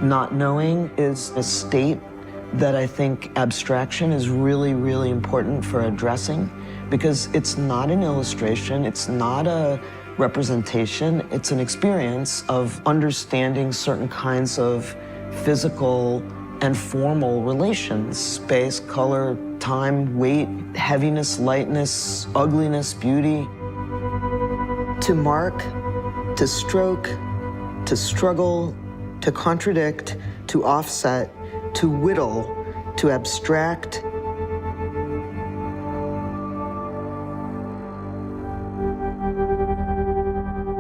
Not knowing is a state that I think abstraction is really, really important for addressing, because it's not an illustration, it's not a representation, it's an experience of understanding certain kinds of physical and formal relations: space, color, time, weight, heaviness, lightness, ugliness, beauty. To mark, to stroke, to struggle, to contradict, to offset, to whittle, to abstract.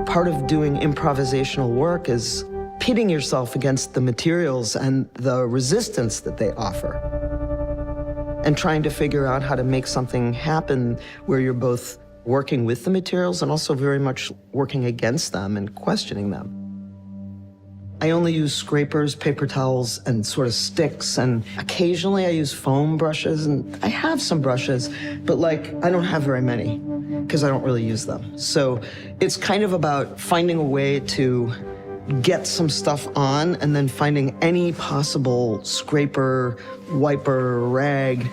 Part of doing improvisational work is pitting yourself against the materials and the resistance that they offer, and trying to figure out how to make something happen where you're both working with the materials and also very much working against them and questioning them. I only use scrapers, paper towels, and sort of sticks, and occasionally I use foam brushes, and I have some brushes, but like, I don't have very many because I don't really use them. So it's kind of about finding a way to get some stuff on and then finding any possible scraper, wiper, rag,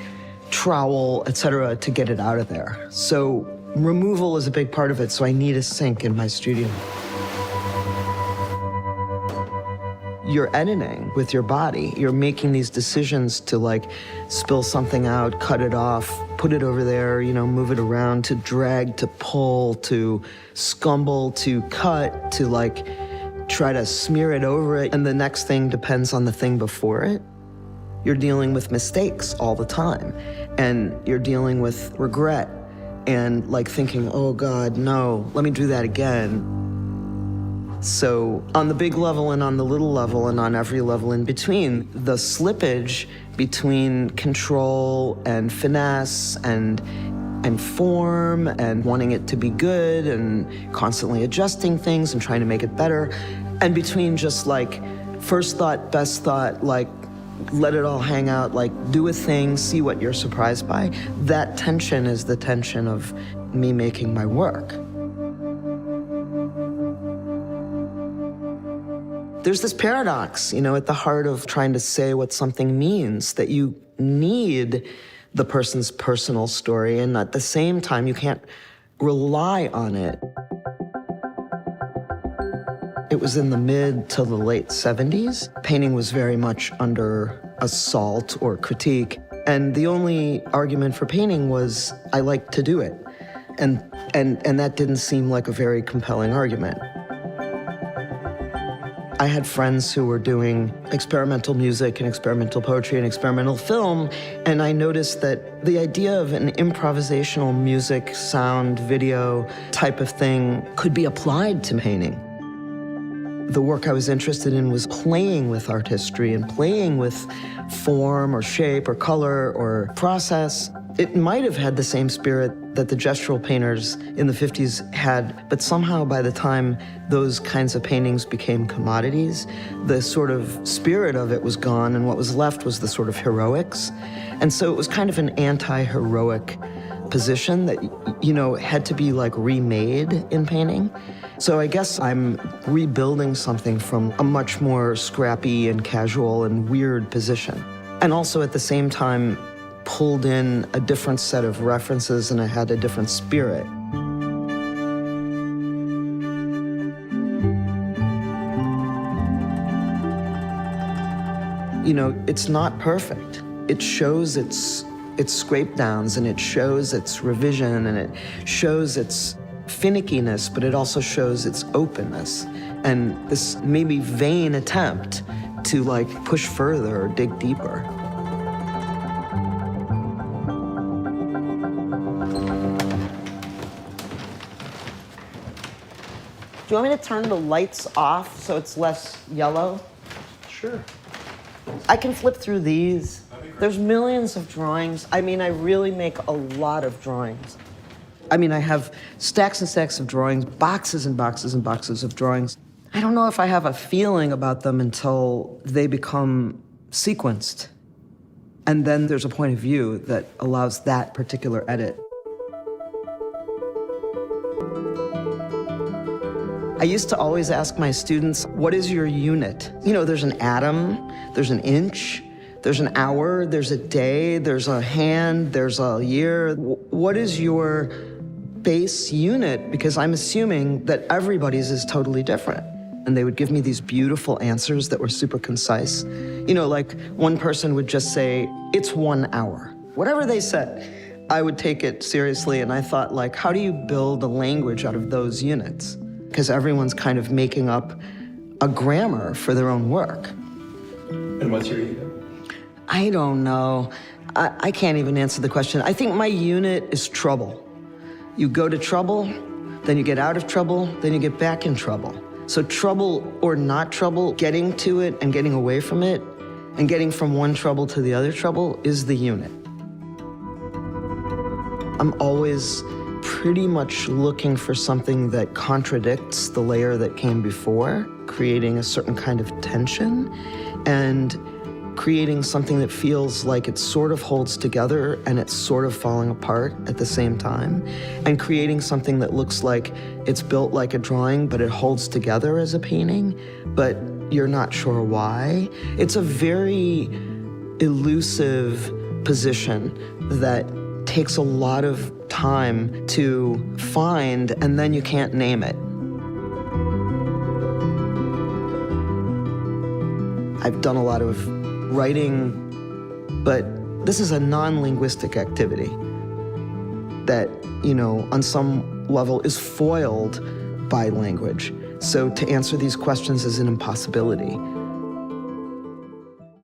trowel, etc. to get it out of there. So removal is a big part of it, so I need a sink in my studio. You're editing with your body. You're making these decisions to like spill something out, cut it off, put it over there, you know, move it around, to drag, to pull, to scumble, to cut, to like try to smear it over it. And the next thing depends on the thing before it. You're dealing with mistakes all the time. And you're dealing with regret and like thinking, oh God, no, let me do that again. So on the big level and on the little level and on every level in between, the slippage between control and finesse and form and wanting it to be good and constantly adjusting things and trying to make it better, and between just like first thought, best thought, like let it all hang out, like do a thing, see what you're surprised by. That tension is the tension of me making my work. There's this paradox, you know, at the heart of trying to say what something means, that you need the person's personal story, and at the same time, you can't rely on it. It was in the mid to the late 70s. Painting was very much under assault or critique, and the only argument for painting was, I like to do it. And that didn't seem like a very compelling argument. I had friends who were doing experimental music and experimental poetry and experimental film, and I noticed that the idea of an improvisational music, sound, video type of thing could be applied to painting. The work I was interested in was playing with art history and playing with form or shape or color or process. It might have had the same spirit that the gestural painters in the 50s had, but somehow by the time those kinds of paintings became commodities, the sort of spirit of it was gone, and what was left was the sort of heroics. And so it was kind of an anti-heroic position that, you know, had to be like remade in painting. So I guess I'm rebuilding something from a much more scrappy and casual and weird position. And also at the same time, pulled in a different set of references, and I had a different spirit. You know, it's not perfect. It shows its scrape downs, and it shows its revision, and it shows its finickiness, but it also shows its openness. And this maybe vain attempt to like push further or dig deeper. Do you want me to turn the lights off so it's less yellow? Sure. I can flip through these. There's millions of drawings. I mean, I really make a lot of drawings. I mean, I have stacks and stacks of drawings, boxes and boxes and boxes of drawings. I don't know if I have a feeling about them until they become sequenced. And then there's a point of view that allows that particular edit. I used to always ask my students, what is your unit? You know, there's an atom, there's an inch, there's an hour, there's a day, there's a hand, there's a year. What is your base unit? Because I'm assuming that everybody's is totally different. And they would give me these beautiful answers that were super concise. You know, like one person would just say, it's 1 hour. Whatever they said, I would take it seriously. And I thought, like, how do you build a language out of those units? Because everyone's kind of making up a grammar for their own work. And what's your unit? I don't know. I can't even answer the question. I think my unit is trouble. You go to trouble, then you get out of trouble, then you get back in trouble. So trouble or not trouble, getting to it and getting away from it, and getting from one trouble to the other trouble is the unit. I'm always pretty much looking for something that contradicts the layer that came before, creating a certain kind of tension, and creating something that feels like it sort of holds together and it's sort of falling apart at the same time, and creating something that looks like it's built like a drawing, but it holds together as a painting, but you're not sure why. It's a very elusive position that takes a lot of time to find, and then you can't name it. I've done a lot of writing, but this is a non-linguistic activity that, you know, on some level is foiled by language. So to answer these questions is an impossibility.